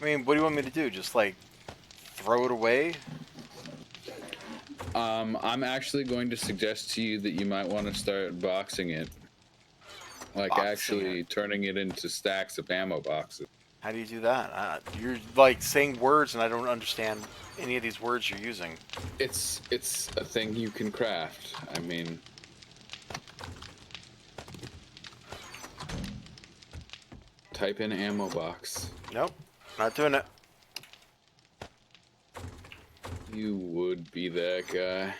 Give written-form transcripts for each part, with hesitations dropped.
I mean, what do you want me to do? Just like throw it away? I'm actually going to suggest to you that you might want to start boxing it. Like Boxing actually it. turning it into stacks of ammo boxes. How do you do that? You're like saying words, and I don't understand any of these words you're using. It's a thing you can craft. I mean, type in ammo box. Nope, not doing it. You would be that guy.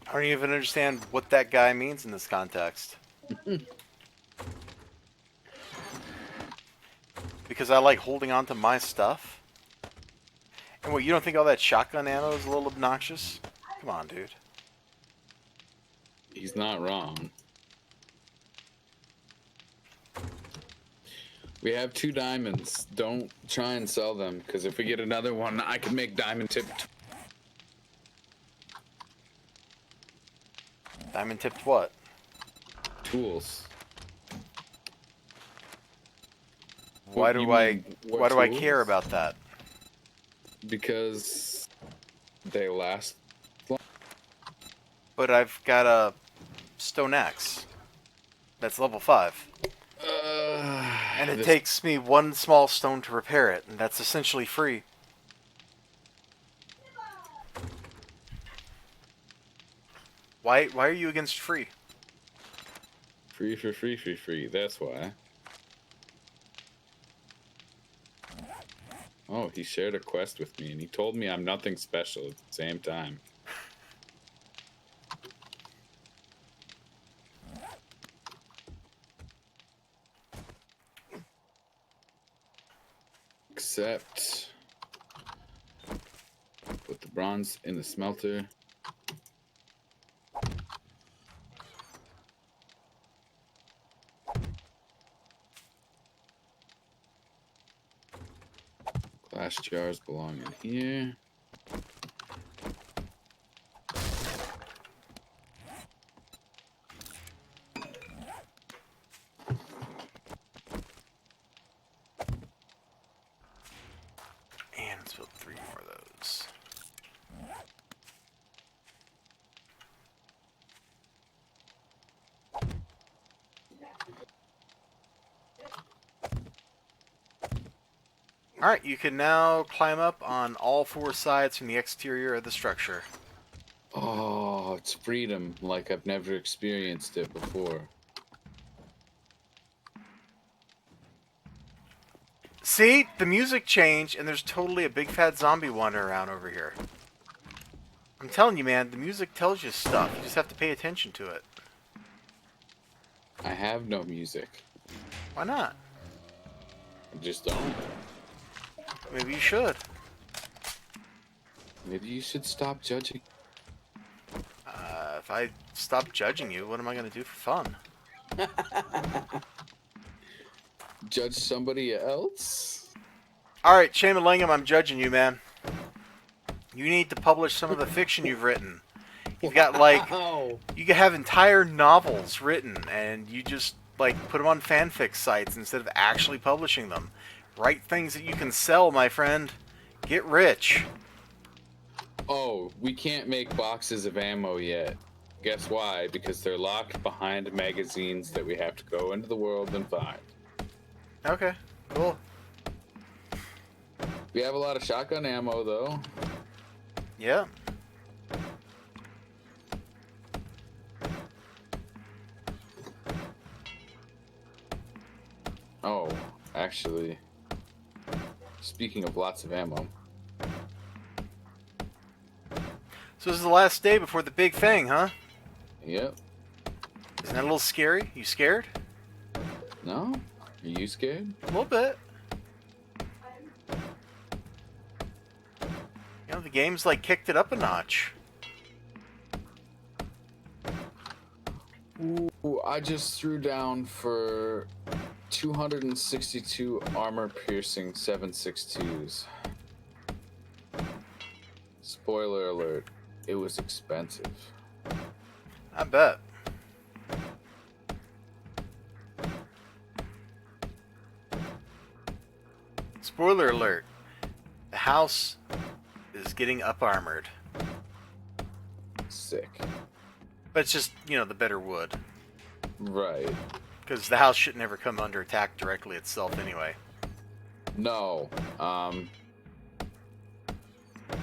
I don't even understand what that guy means in this context. Because I like holding on to my stuff. And what, you don't think all that shotgun ammo is a little obnoxious? Come on, dude. He's not wrong. We have 2 diamonds. Don't try and sell them, because if we get another one, I can make diamond tipped. Diamond tipped what? Tools. Why do I care tools? about that? Because they last long. But I've got a stone axe. That's level 5. And it takes me 1 small stone to repair it, and that's essentially free. Why are you against free? Free for free. That's why. Oh, he shared a quest with me, and he told me I'm nothing special at the same time. Except put the bronze in the smelter. Glass jars belong in here. And let's build 3 more of those. Alright, you can now climb up on all 4 sides from the exterior of the structure. Oh, it's freedom like I've never experienced it before. See? The music changed, and there's totally a big fat zombie wandering around over here. I'm telling you, man, the music tells you stuff. You just have to pay attention to it. I have no music. Why not? I just don't. Maybe you should. Maybe you should stop judging. If I stop judging you, what am I going to do for fun? Judge somebody else? Alright, Shaman Langham, I'm judging you, man. You need to publish some of the fiction you've written. You've got, like, you can have entire novels written, and you just, like, put them on fanfic sites instead of actually publishing them. Write things that you can sell, my friend. Get rich. Oh, we can't make boxes of ammo yet. Guess why? Because they're locked behind magazines that we have to go into the world and find. Okay, cool. We have a lot of shotgun ammo, though. Yeah. Oh, actually, speaking of lots of ammo. So this is the last day before the big thing, huh? Yep. Isn't that a little scary? You scared? No? Are you scared? A little bit. You know, the game's like kicked it up a notch. Ooh, I just threw down for 262 armor-piercing 7.62s. Spoiler alert, it was expensive. I bet. Spoiler alert. The house is getting up-armored. Sick. But it's just, you know, the better wood. Right. Because the house should never come under attack directly itself anyway. No.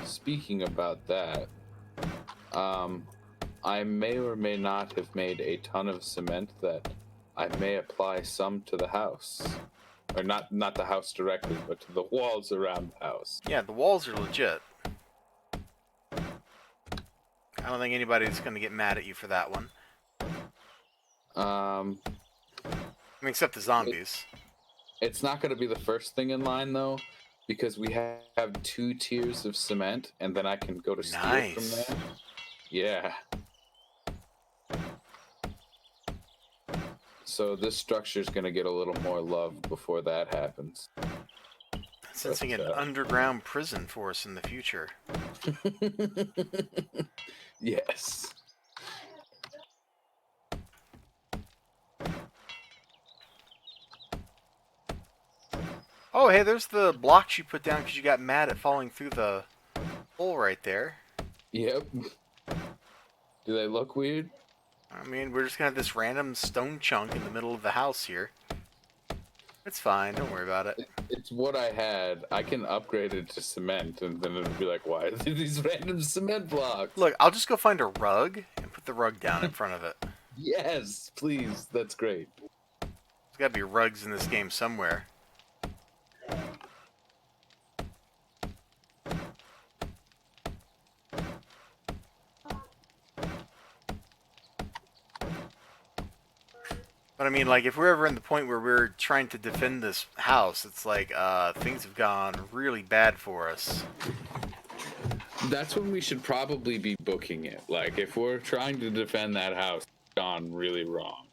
Speaking about that, I may or may not have made a ton of cement that I may apply some to the house. Or not the house directly, but to the walls around the house. Yeah, the walls are legit. I don't think anybody's going to get mad at you for that one. I mean, except the zombies. It's not going to be the first thing in line, though, because we have 2 tiers of cement, and then I can go to steel from there. Yeah. So this structure is going to get a little more love before that happens. Sensing an underground prison for us in the future. Yes. Oh, hey, there's the blocks you put down because you got mad at falling through the hole right there. Yep. Do they look weird? I mean, we're just going to have this random stone chunk in the middle of the house here. It's fine, don't worry about it. It's what I had. I can upgrade it to cement, and then it'll be like, why are there these random cement blocks? Look, I'll just go find a rug and put the rug down in front of it. Yes, please. That's great. There's got to be rugs in this game somewhere. But I mean, like, if we're ever in the point where we're trying to defend this house, it's like, things have gone really bad for us. That's when we should probably be booking it. Like, if we're trying to defend that house, it's gone really wrong.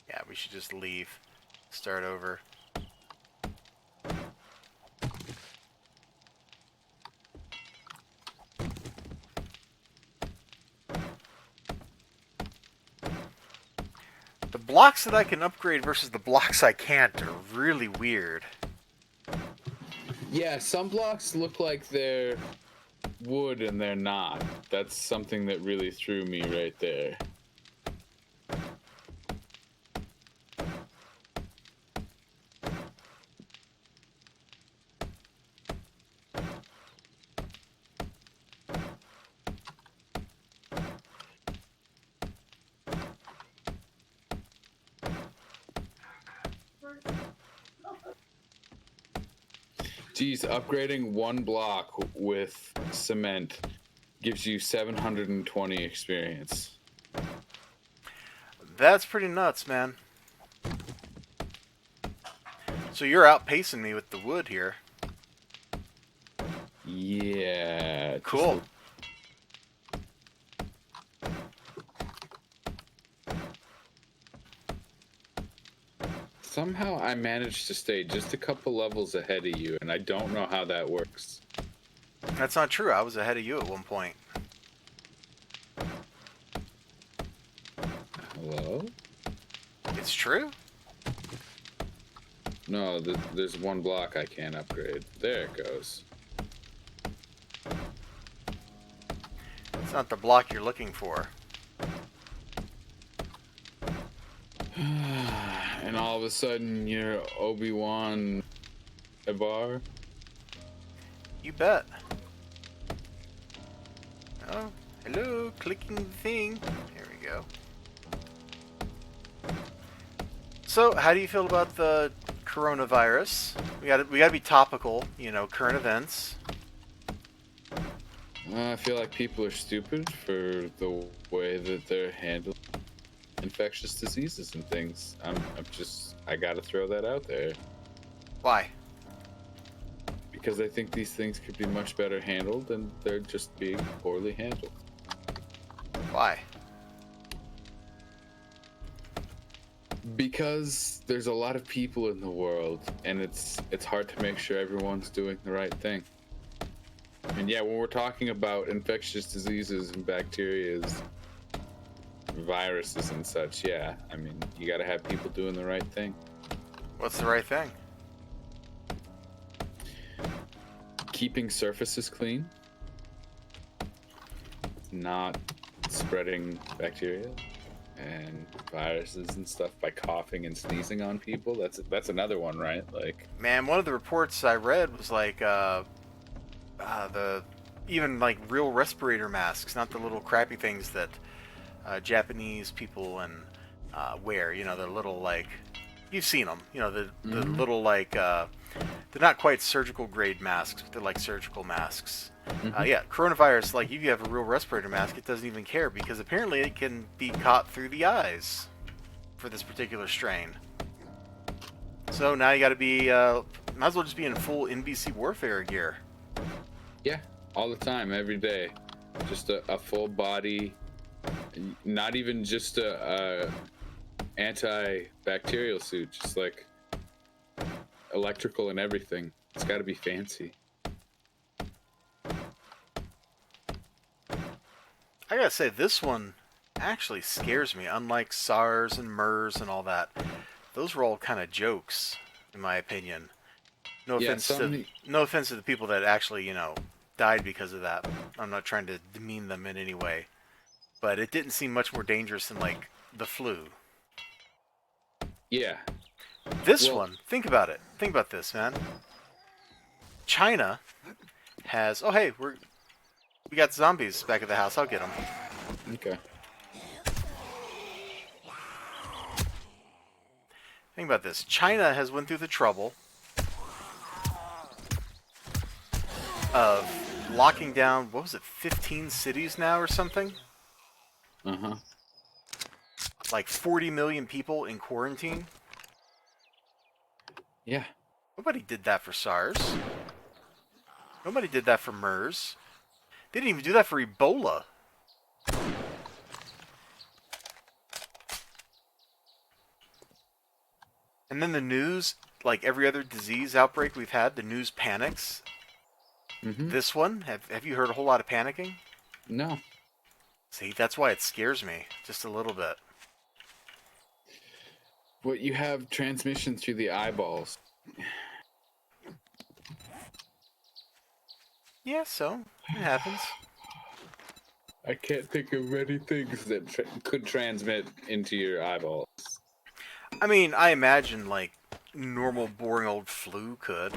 Yeah, we should just leave. Start over. The blocks that I can upgrade versus the blocks I can't are really weird. Yeah, some blocks look like they're wood and they're not. That's something that really threw me right there. Geez, upgrading one block with cement gives you 720 experience. That's pretty nuts, man. So you're outpacing me with the wood here. Yeah. Cool. Somehow I managed to stay just a couple levels ahead of you, and I don't know how that works. That's not true. I was ahead of you at one point. Hello? It's true? No, there's one block I can't upgrade. There it goes. It's not the block you're looking for. And all of a sudden, you're Obi-Wan Evar. You bet. Oh, hello, clicking the thing. There we go. So, how do you feel about the coronavirus? We gotta be topical, you know, current events. I feel like people are stupid for the way that they're handling infectious diseases and things. I gotta throw that out there. Why? Because I think these things could be much better handled, and they're just being poorly handled. Why? Because there's a lot of people in the world, and it's hard to make sure everyone's doing the right thing. And yeah, when we're talking about infectious diseases and bacteria, viruses and such, yeah, I mean, you gotta have people doing the right thing. What's the right thing? keeping surfaces clean, not spreading bacteria and viruses and stuff by coughing and sneezing on people. That's another one, right? Like, Man, one of the reports I read was like the even like real respirator masks, not the little crappy things that Japanese people and wear. You know, the little like you've seen them. You know, the little like they're not quite surgical grade masks, but they're like surgical masks. Yeah, coronavirus. Like if you have a real respirator mask, it doesn't even care because apparently it can be caught through the eyes for this particular strain. So now you got to be might as well just be in full NBC warfare gear. yeah, all the time, every day, just a full body, not even just a antibacterial suit, just like electrical and everything. It's got to be fancy. I gotta say, this one actually scares me. Unlike SARS and MERS and all that, those were all kind of jokes, in my opinion. No Yeah, offense to no offense to the people that actually, you know, died because of that. I'm not trying to demean them in any way, but it didn't seem much more dangerous than like the flu. Yeah. This one, think about it. Think about this, man. China has. Oh, hey, we got zombies back at the house. I'll get them. Okay. Think about this. China has went through the trouble of locking down, what was it, 15 cities now or something? Uh-huh. Like 40 million people in quarantine. Yeah. Nobody did that for SARS. Nobody did that for MERS. They didn't even do that for Ebola. And then the news, like every other disease outbreak we've had, the news panics. This one, have you heard a whole lot of panicking? No. See, that's why it scares me, just a little bit. But you have transmission through the eyeballs. Yeah, so, it happens. I can't think of many things that could transmit into your eyeballs. I mean, I imagine, like, normal, boring old flu could.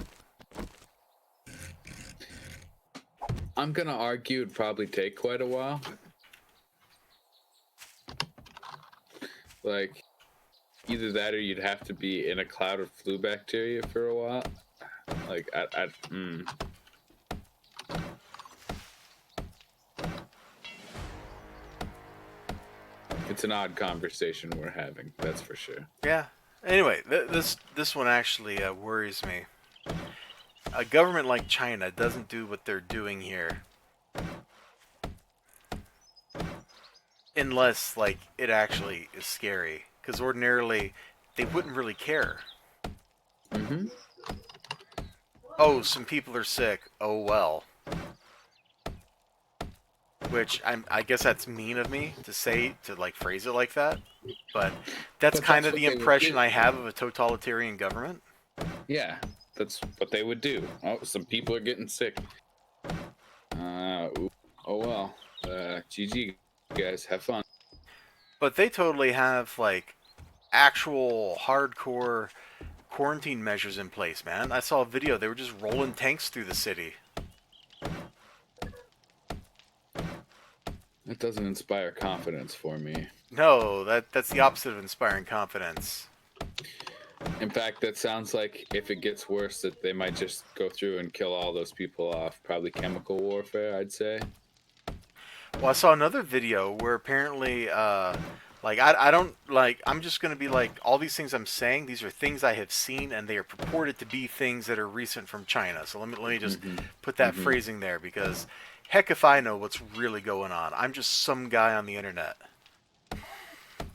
I'm gonna argue it'd probably take quite a while. Like, either that or you'd have to be in a cloud of flu bacteria for a while. Like, It's an odd conversation we're having, that's for sure. Yeah. Anyway, this one actually worries me. A government like China doesn't do what they're doing here unless, like, it actually is scary. Because ordinarily, they wouldn't really care. Oh, some people are sick. Oh, well. Which, I guess that's mean of me to say, to, like, phrase it like that. But that's kind of the impression I have of a totalitarian government. Yeah, that's what they would do. Oh, some people are getting sick. Oh well. GG, guys. Have fun. But they totally have, like, actual hardcore quarantine measures in place, man. I saw a video. They were just rolling tanks through the city. That doesn't inspire confidence for me. No, that's the opposite of inspiring confidence. In fact, that sounds like if it gets worse, that they might just go through and kill all those people off. Probably chemical warfare, I'd say. Well, I saw another video where apparently, like, I don't, like, I'm just going to be like, all these things I'm saying, these are things I have seen, and they are purported to be things that are recent from China. So let me just put that phrasing there, because heck if I know what's really going on. I'm just some guy on the internet.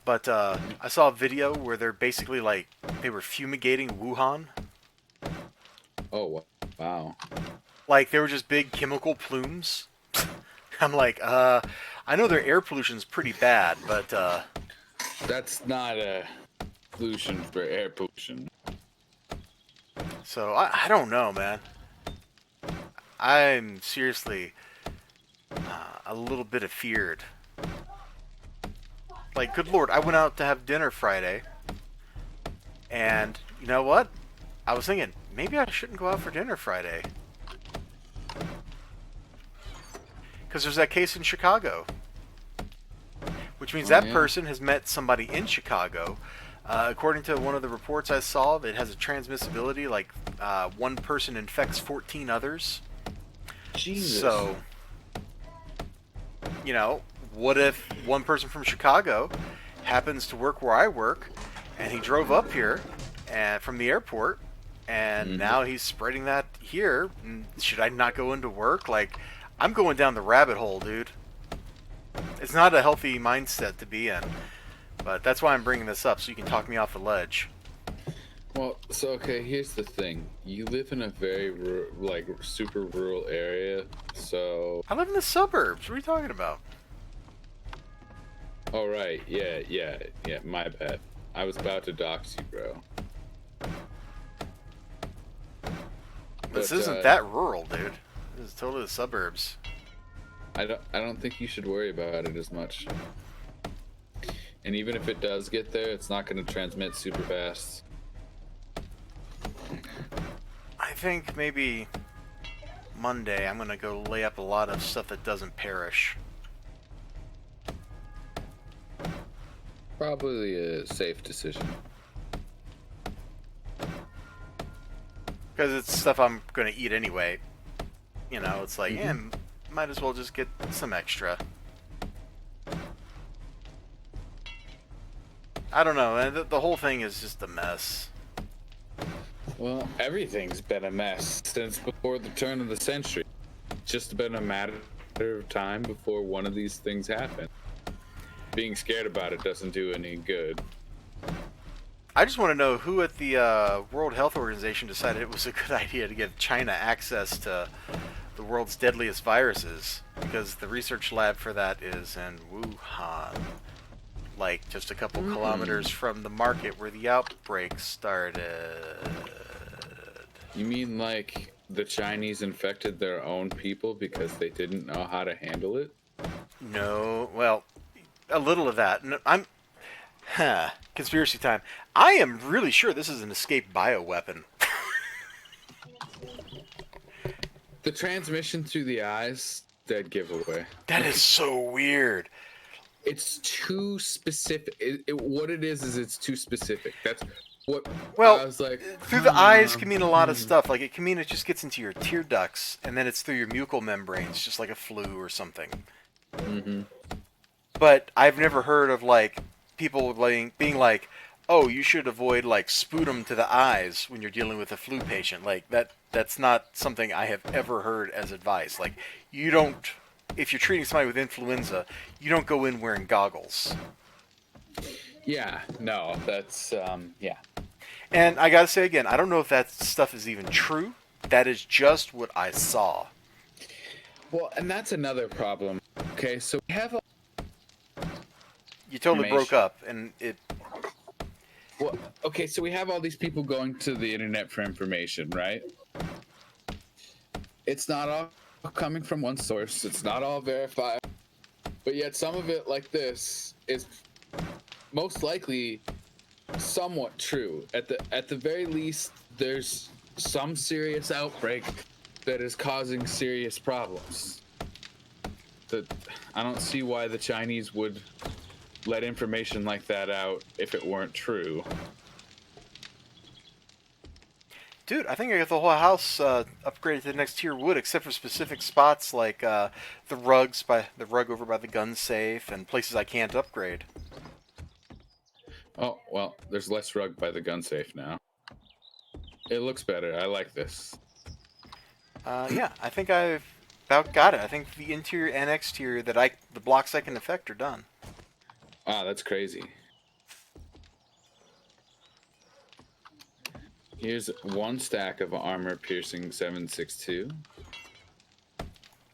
But I saw a video where they're basically, like, they were fumigating Wuhan. Oh, wow. Like, they were just big chemical plumes. I'm like, I know their air pollution's pretty bad, but that's not a pollution for air pollution. So I don't know, man. I'm seriously a little bit afeared. Like, good lord, I went out to have dinner Friday, and you know what? I was thinking, maybe I shouldn't go out for dinner Friday. Because there's that case in Chicago. Which means that person has met somebody in Chicago. According to one of the reports I saw, it has a transmissibility, like one person infects 14 others. Jesus. So, you know, what if one person from Chicago happens to work where I work, and he drove up here and from the airport, and now he's spreading that here? Should I not go into work? Like, I'm going down the rabbit hole, dude. It's not a healthy mindset to be in, but that's why I'm bringing this up, so you can talk me off the ledge. Well, so okay, here's the thing. You live in a very super rural area, so. I live in the suburbs. What are you talking about? Oh right, yeah. My bad. I was about to dox you, bro. This isn't that rural, dude. This is totally the suburbs. I don't think you should worry about it as much. And even if it does get there, it's not going to transmit super fast. I think maybe Monday I'm going to go lay up a lot of stuff that doesn't perish. Probably a safe decision. Because it's stuff I'm going to eat anyway. You know, it's like, might as well just get some extra. I don't know, man. The whole thing is just a mess. Well, everything's been a mess since before the turn of the century. It's just been a matter of time before one of these things happen. Being scared about it doesn't do any good. I just want to know who at the World Health Organization decided it was a good idea to give China access to the world's deadliest viruses, because the research lab for that is in Wuhan, like just a couple kilometers from the market where the outbreak started. You mean like the Chinese infected their own people because they didn't know how to handle it? No, well, a little of that. Conspiracy time. I am really sure this is an escaped bioweapon. The transmission through the eyes, dead giveaway. That is so weird. It's too specific. What it is it's too specific. That's what well, I was like. Through the eyes can mean a lot of stuff. Like, it can mean it just gets into your tear ducts, and then it's through your mucal membranes, just like a flu or something. But I've never heard of, like, people being like, oh, you should avoid, like, sputum to the eyes when you're dealing with a flu patient. Like, that's not something I have ever heard as advice. Like, you don't, if you're treating somebody with influenza, you don't go in wearing goggles. Yeah, no, that's, yeah. And I gotta say again, I don't know if that stuff is even true. That is just what I saw. Well, and that's another problem. Okay, so we have You totally broke up, and it... Well, okay, so we have all these people going to the internet for information, right? It's not all coming from one source. It's not all verified. But yet some of it, like this, is most likely somewhat true. At the very least, there's some serious outbreak that is causing serious problems. I don't see why the Chinese would let information like that out if it weren't true. Dude, I think I got the whole house upgraded to the next tier wood, except for specific spots like the rug over by the gun safe and places I can't upgrade. Oh, well, there's less rug by the gun safe now. It looks better. I like this. Yeah, I think I've about got it. I think the interior and exterior the blocks I can affect are done. Wow, that's crazy. Here's one stack of armor piercing 762.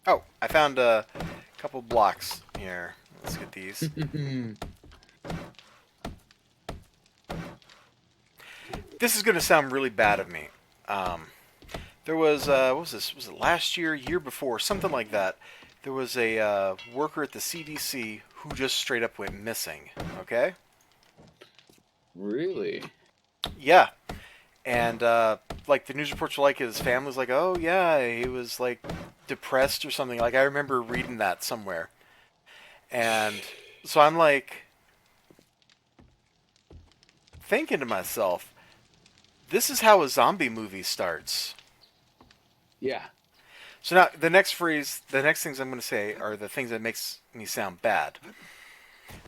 Oh, I found a couple blocks here. Let's get these. This is going to sound really bad of me. There was what was this? Was it last year, year before, something like that? There was a worker at the CDC who just straight up went missing. Okay. Really? Yeah, and like the news reports were like his family's like, oh yeah, he was like depressed or something. Like I remember reading that somewhere, and so I'm like thinking to myself, this is how a zombie movie starts. Yeah. So now the next phrase, the next things I'm going to say are the things that makes me sound bad.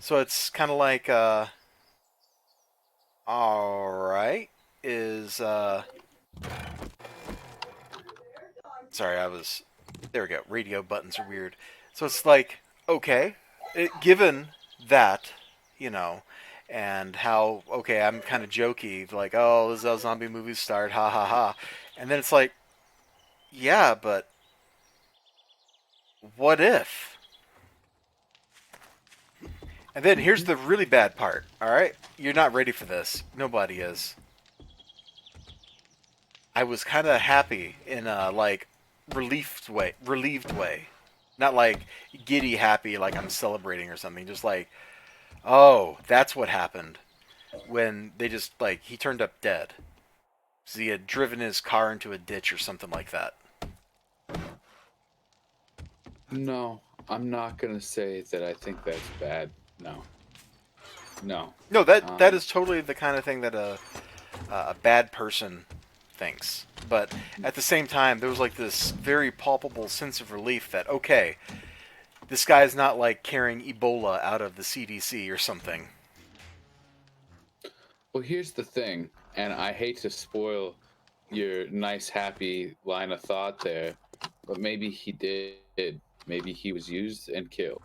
So it's kind of like, all right, is sorry, I was there. We go. Radio buttons are weird. So it's like, okay, given that, you know, and how okay, I'm kind of jokey, like, oh, this is how zombie movies start, ha ha ha, and then it's like, yeah, but what if? And then here's the really bad part. All right, you're not ready for this. Nobody is. I was kind of happy in a like relieved way, not like giddy happy like I'm celebrating or something. Just like, oh, that's what happened when they just like he turned up dead. So he had driven his car into a ditch or something like that. No, I'm not gonna say that I think that's bad. No. No. No, that Um, is totally the kind of thing that a bad person thinks. But at the same time, there was like this very palpable sense of relief that okay, this guy's not like carrying Ebola out of the CDC or something. well, here's the thing, and I hate to spoil your nice, happy line of thought there, but maybe he did. Maybe he was used and killed.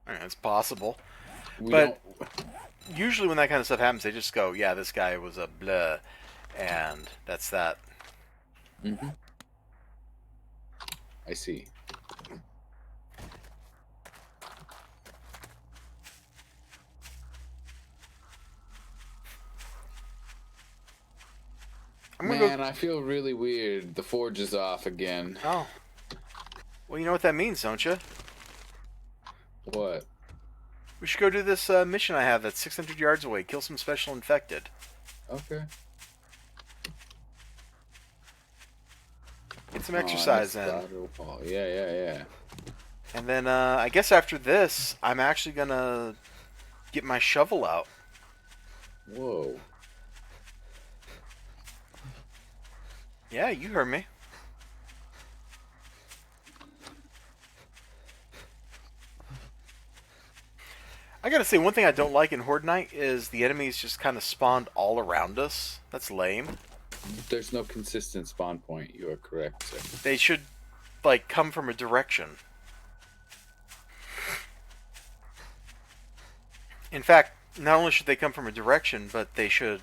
It's possible, We but don't. usually when that kind of stuff happens, they just go, "Yeah, this guy was a blah," and that's that. Hmm. I see. I'm gonna go. Man, I feel really weird. The forge is off again. Oh, well, you know what that means, don't you? What? We should go do this mission I have that's 600 yards away. Kill some special infected. Okay. Get some Oh, exercise that's in. lateral wall. Yeah, yeah, yeah. And then I guess after this, I'm actually gonna get my shovel out. Whoa. Yeah, you heard me. I gotta say, one thing I don't like in Horde Night is the enemies just kind of spawned all around us. That's lame. There's no consistent spawn point. You are correct, sir. They should, like, come from a direction. In fact, not only should they come from a direction, but they should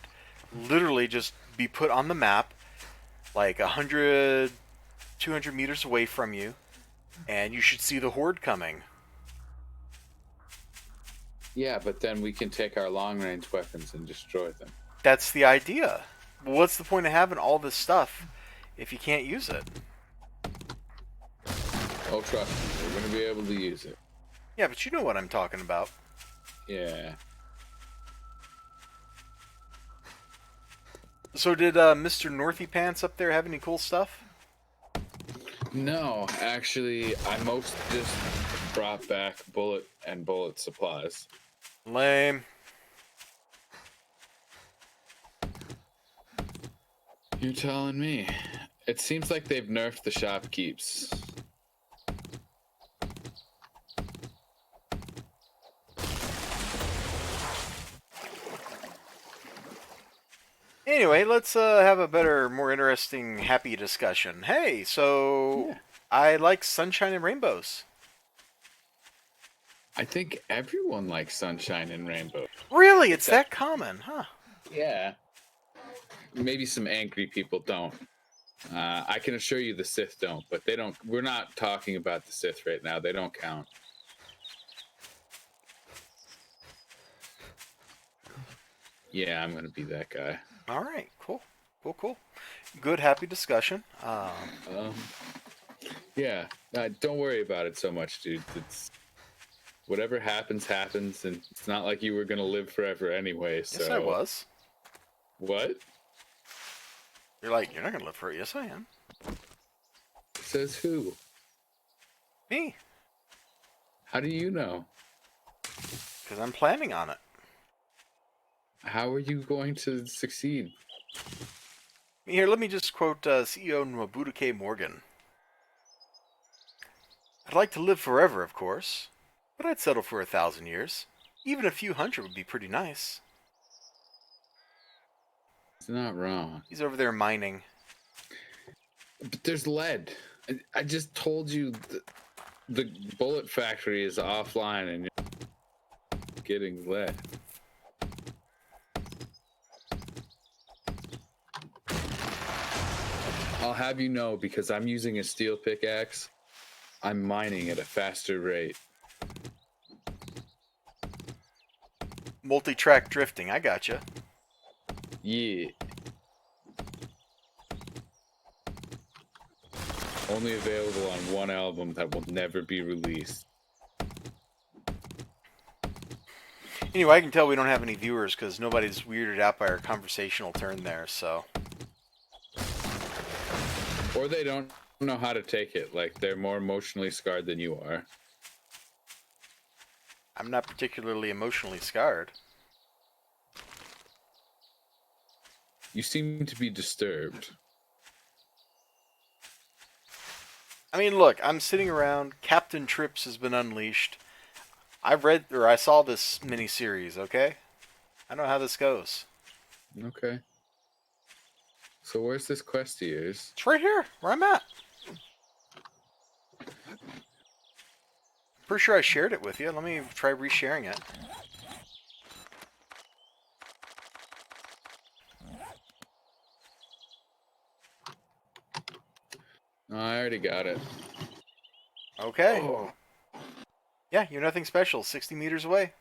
literally just be put on the map, like 100, 200 meters away from you, and you should see the Horde coming. Yeah, but then we can take our long range weapons and destroy them. That's the idea. What's the point of having all this stuff if you can't use it? Oh, trust me, we're gonna be able to use it. Yeah, but you know what I'm talking about. Yeah. So did Mr. Northy Pants up there have any cool stuff? No, actually, I most just brought back bullet supplies. Lame. You're telling me. It seems like they've nerfed the shopkeeps. Anyway, let's have a better, more interesting, happy discussion. Hey, so Yeah. I like sunshine and rainbows. I think everyone likes sunshine and rainbow. Really? It's that common, huh? Yeah. Maybe some angry people don't. I can assure you the Sith don't, but they don't. We're not talking about the Sith right now. They don't count. Yeah, I'm gonna be that guy. All right, cool. Cool, cool. good, happy discussion. Um, yeah, don't worry about it so much, dude. It's whatever happens, happens, and it's not like you were gonna live forever anyway. Yes, I So was. what? You're like, you're not gonna live for it. Yes, I am. Says who? Me, How do you know? because I'm planning on it. How are you going to succeed? Here, let me just quote CEO Mabuduke Morgan. I'd like to live forever, of course, but I'd settle for 1,000 years. Even a few hundred would be pretty nice. It's not wrong. He's over there mining. But there's lead. I just told you the bullet factory is offline and you're getting lead. I'll have you know, because I'm using a steel pickaxe, I'm mining at a faster rate. Multi-track drifting, I gotcha. Yeah. Only available on one album that will never be released. Anyway, I can tell we don't have any viewers because nobody's weirded out by our conversational turn there, so... Or they don't know how to take it. Like, they're more emotionally scarred than you are. I'm not particularly emotionally scarred. You seem to be disturbed. I mean, look, I'm sitting around. Captain Trips has been unleashed. I saw this miniseries, okay? I know how this goes. Okay. So where's this quest of yours? It's right here, where I'm at. Pretty sure I shared it with you. Let me try resharing it. Oh, I already got it. Okay. Oh. Yeah, you're nothing special. 60 meters away.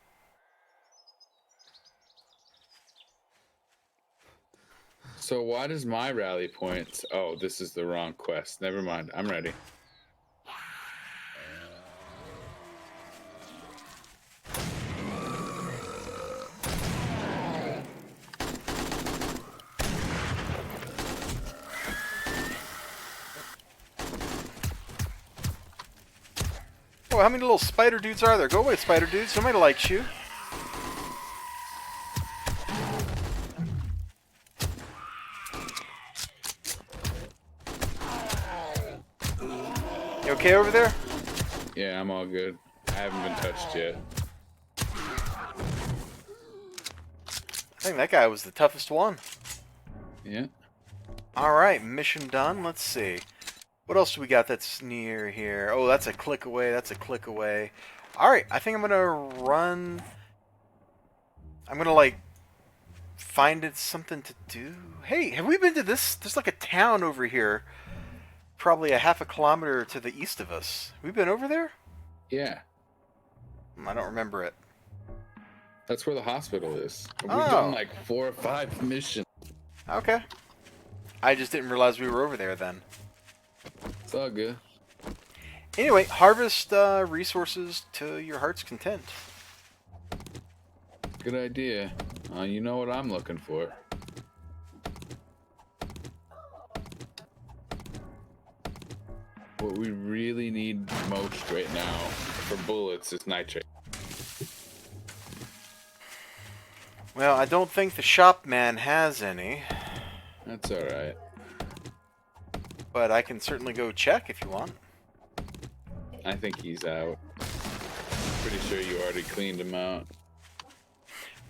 So why does my rally points... Oh, this is the wrong quest. Never mind. I'm ready. Oh, how many little spider dudes are there? Go away, spider dudes. Somebody likes you. You okay over there? Yeah, I'm all good. I haven't been touched yet. I think that guy was the toughest one. Yeah. Alright, mission done. Let's see. What else do we got that's near here? Oh, that's a click away. That's a click away. Alright, I think I'm going to run... I'm going to, like, find it something to do. Hey, have we been to this? There's like a town over here. Probably a half a kilometer to the east of us. We've been over there? Yeah. I don't remember it. That's where the hospital is. We've Oh. done like 4 or 5 missions. Okay. I just didn't realize we were over there then. It's all good. Anyway, harvest resources to your heart's content. Good idea. You know what I'm looking for. What we really need most right now for bullets is nitrate. Well, I don't think the shop man has any, That's alright. but I can certainly go check if you want. I think he's out. Pretty sure you already cleaned him out.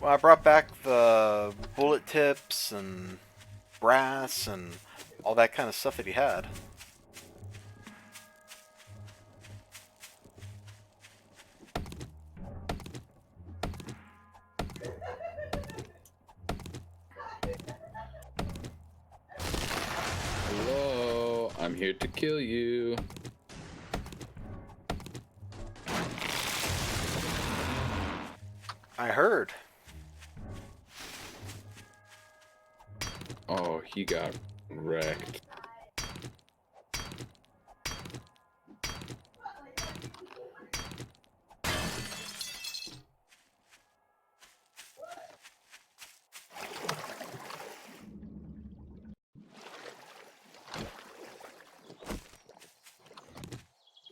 Well, I brought back the bullet tips and brass and all that kind of stuff that he had. Hello, I'm here to kill you. I heard. Oh, he got wrecked.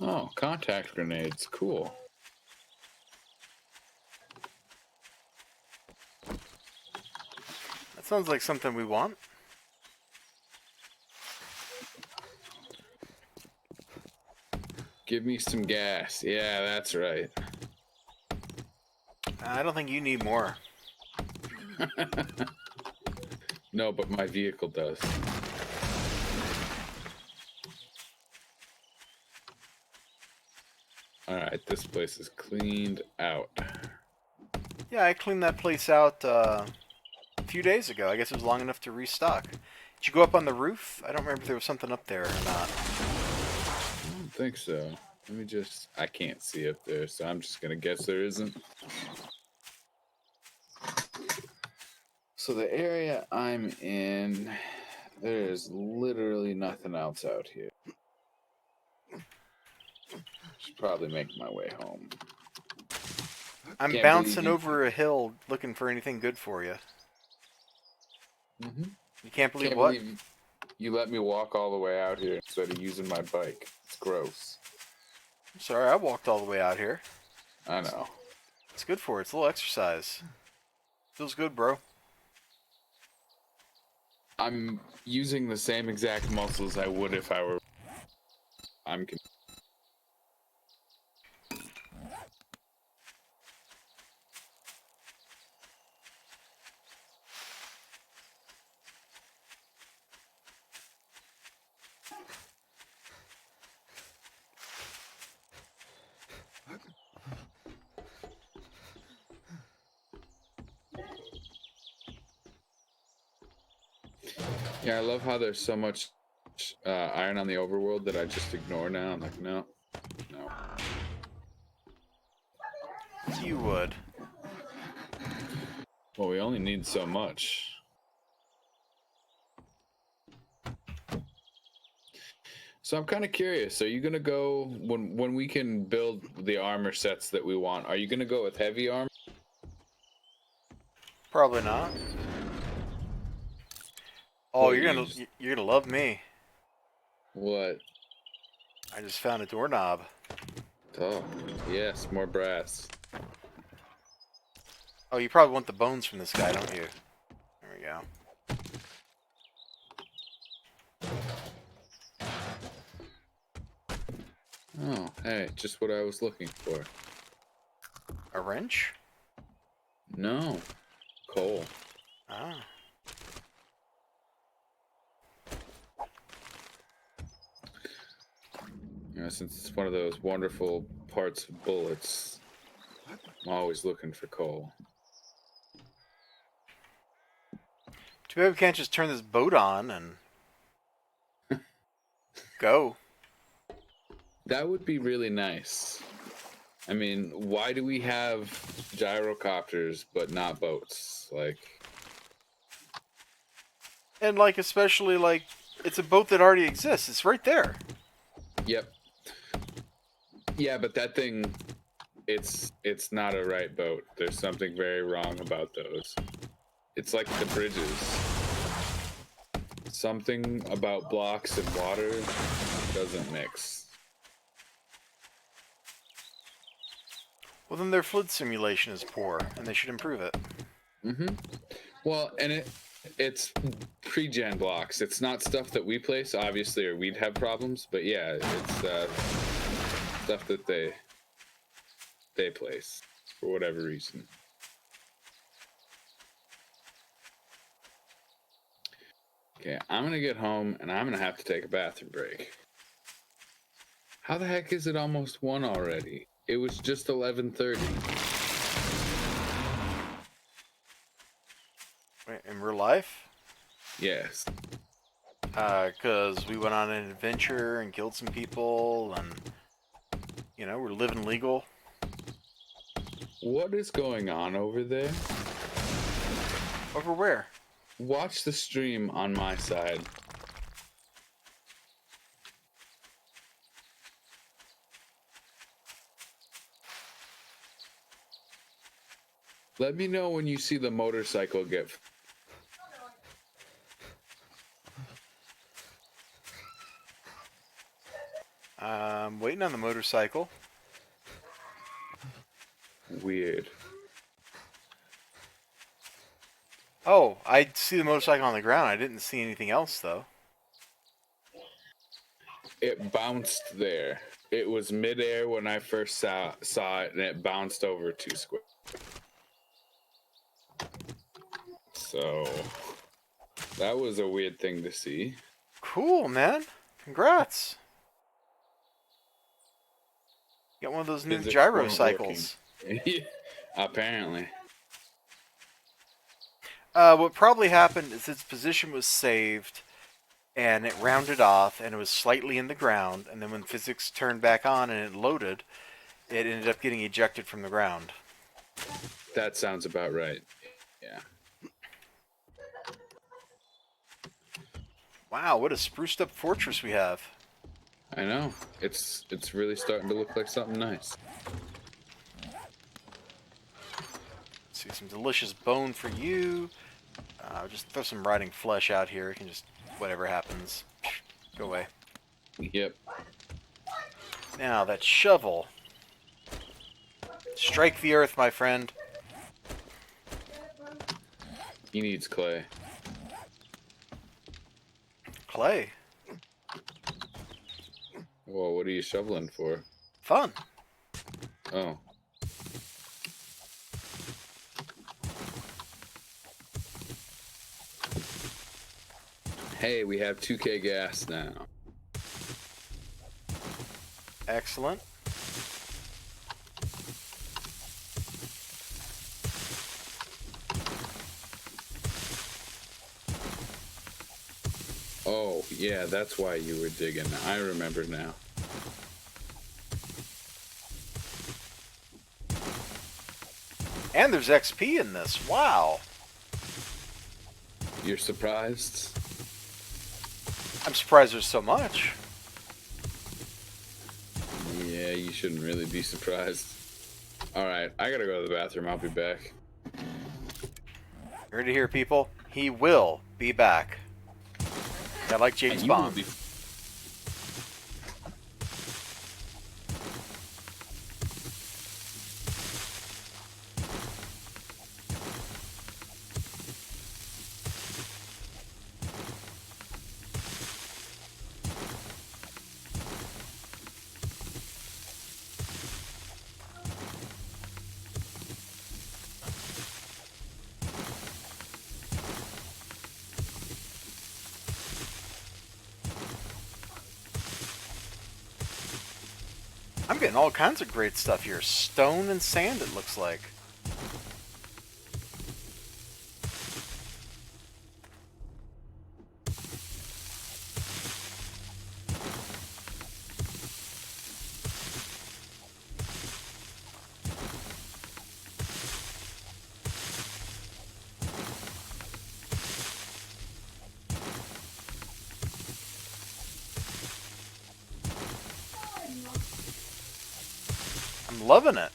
Oh, contact grenades. Cool. That sounds like something we want. Give me some gas. Yeah, that's right. I don't think you need more. No, but my vehicle does. Alright, this place is cleaned out. Yeah, I cleaned that place out a few days ago. I guess it was long enough to restock. Did you go up on the roof? I don't remember if there was something up there or not. I don't think so. Let me just... I can't see up there, so I'm just gonna guess there isn't. So the area I'm in, there is literally nothing else out here. Should probably make my way home. I'm Can't bouncing believe you- over a hill looking for anything good for you. Mm-hmm. You can't believe Can't what? believe you let me walk all the way out here instead of using my bike. It's gross. Sorry, I walked all the way out here. I know. It's good for you. It's a little exercise. Feels good, bro. I'm using the same exact muscles I would if I were... I'm... Yeah, I love how there's so much iron on the overworld that I just ignore now. I'm like, no. No. You would. Well, we only need so much. So I'm kind of curious. Are you gonna go when we can build the armor sets that we want? Are you gonna go with heavy armor? Probably not. Oh, Well, you're gonna love me. What? I just found a doorknob. Oh, yes, more brass. Oh, you probably want the bones from this guy, don't you? There we go. Oh, hey, just what I was looking for. A wrench? No, coal. Ah. You know, since it's one of those wonderful parts of bullets, I'm always looking for coal. Too bad we can't just turn this boat on and go. That would be really nice. I mean, why do we have gyrocopters but not boats? Like, And like, especially like, it's a boat that already exists. It's right there. yep. Yeah, but that thing, it's not a right boat. There's something very wrong about those. It's like the bridges. Something about blocks and water doesn't mix. Well, then their flood simulation is poor, and they should improve it. Mm-hmm. Well, and it's pre-gen blocks. It's not stuff that we place, obviously, or we'd have problems. But yeah, it's stuff that they place for whatever reason. Okay, I'm gonna get home and I'm gonna have to take a bathroom break. How the heck is it almost 1 already? It was just 11:30. Wait, in real life? Yes. Because we went on an adventure and killed some people, and, you know, we're living legal. What is going on over there? Over where? Watch the stream on my side. Let me know when you see the motorcycle get. Waiting on the motorcycle. Weird. Oh, I see the motorcycle on the ground. I didn't see anything else, though. It bounced there. It was midair when I first saw it, and it bounced over 2 square. So that was a weird thing to see. Cool, man. Congrats. Got one of those new Physics gyro weren't cycles. working. Apparently. What probably happened is its position was saved, and it rounded off, and it was slightly in the ground, and then when physics turned back on and it loaded, it ended up getting ejected from the ground. That sounds about right. Yeah. Wow, what a spruced up fortress we have. I know. It's really starting to look like something nice. See some delicious bone for you. Just throw some rotting flesh out here. It can just, whatever happens, go away. Yep. Now, that shovel. Strike the earth, my friend. He needs clay. Clay. Whoa, what are you shoveling for? Fun. Oh. Hey, we have 2K gas now. Excellent. Oh, yeah, that's why you were digging. I remember now. And there's XP in this. Wow. You're surprised? I'm surprised there's so much. Yeah, you shouldn't really be surprised. Alright, I gotta go to the bathroom. I'll be back. You heard it here, people. He will be back. Yeah, like James Bond. I'm getting all kinds of great stuff here. Stone and sand, it looks like. I'm loving it.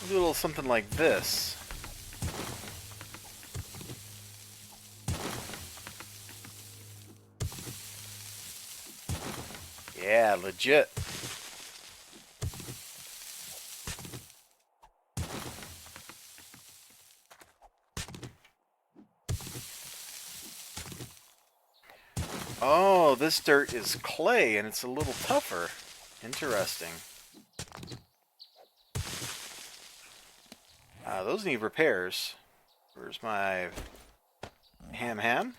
A little something like this. Yeah, legit. Oh, this dirt is clay and it's a little tougher. Interesting. Those need repairs. Where's my ham?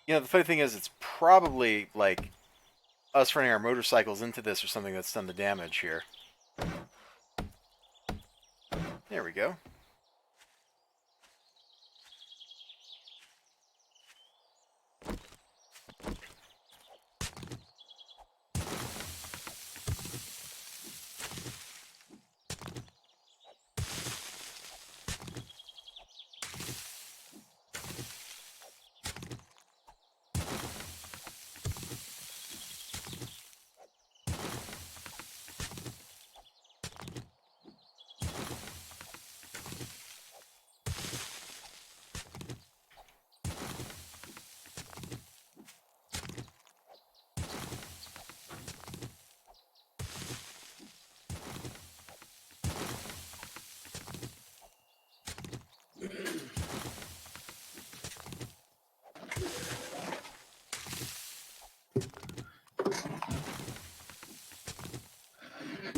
You know, the funny thing is, it's probably like us running our motorcycles into this or something that's done the damage here. There we go.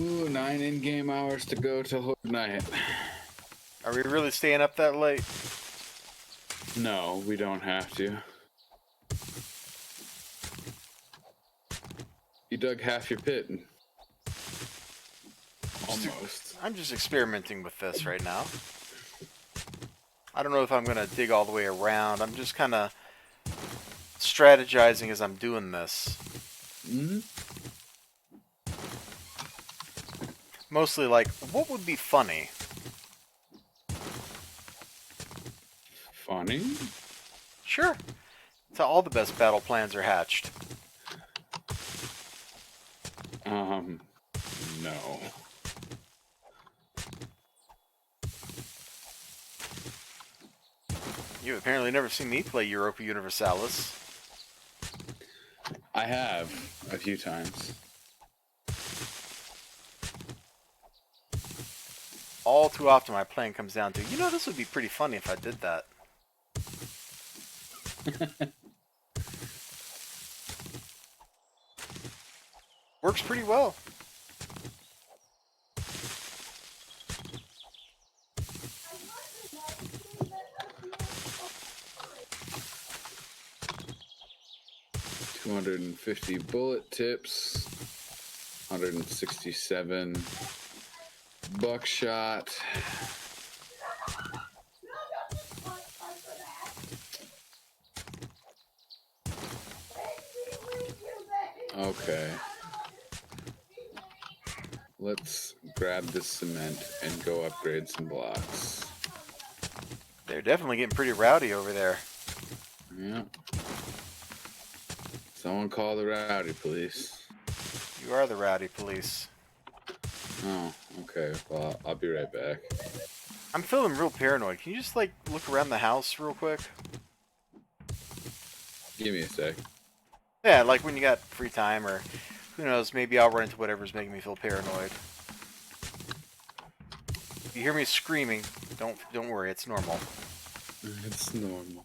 Ooh, 9 in-game hours to go till Horde Night. Are we really staying up that late? No, we don't have to. You dug half your pit. Almost. I'm just experimenting with this right now. I don't know if I'm going to dig all the way around. I'm just kind of strategizing as I'm doing this. Mm-hmm. Mostly like, what would be funny? Funny? Sure. That's how all the best battle plans are hatched. No. You've apparently never seen me play Europa Universalis. I have a few times. All too often my plan comes down to, you know, this would be pretty funny if I did that. Works pretty well. $250 bullet tips, 167 buckshot. Okay. Let's grab this cement and go upgrade some blocks. They're definitely getting pretty rowdy over there. Yeah. Someone call the rowdy police. You are the rowdy police. Oh, okay. Well, I'll be right back. I'm feeling real paranoid. Can you just, like, look around the house real quick? Give me a sec. Yeah, like when you got free time, or who knows, maybe I'll run into whatever's making me feel paranoid. If you hear me screaming, don't worry, it's normal. It's normal.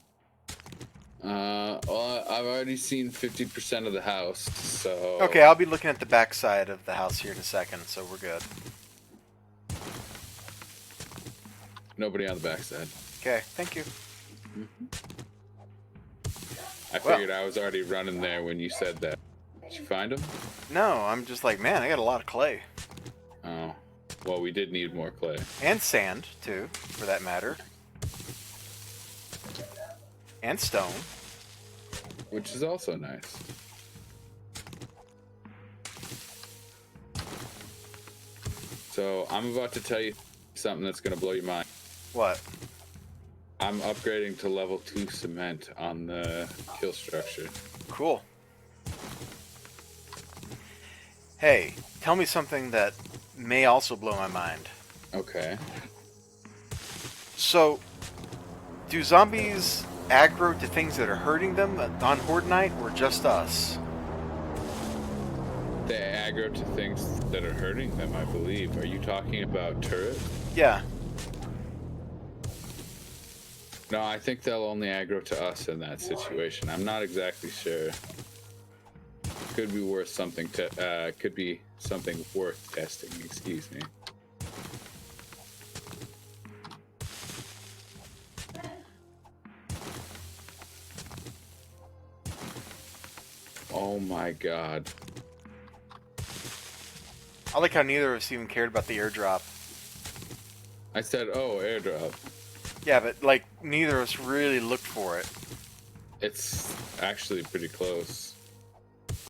Well, I've already seen 50% of the house, so... Okay, I'll be looking at the back side of the house here in a second, so we're good. Nobody on the backside. Okay, thank you. I figured I was already running there when you said that. Did you find him? No, I'm just like, man, I got a lot of clay. Oh. Well, we did need more clay. And sand, too, for that matter. And stone. Which is also nice. So, I'm about to tell you something that's going to blow your mind. What? I'm upgrading to level 2 cement on the kill structure. Cool. Hey, tell me something that may also blow my mind. Okay. So, do zombies aggro to things that are hurting them on Horde Night, or just us? They aggro to things that are hurting them, I believe. Are you talking about turret? Yeah. No, I think they'll only aggro to us in that situation. I'm not exactly sure. Could be worth something could be something worth testing, excuse me. Oh my god. I like how neither of us even cared about the airdrop. I said, oh, airdrop. Yeah, but, like, neither of us really looked for it. It's actually pretty close.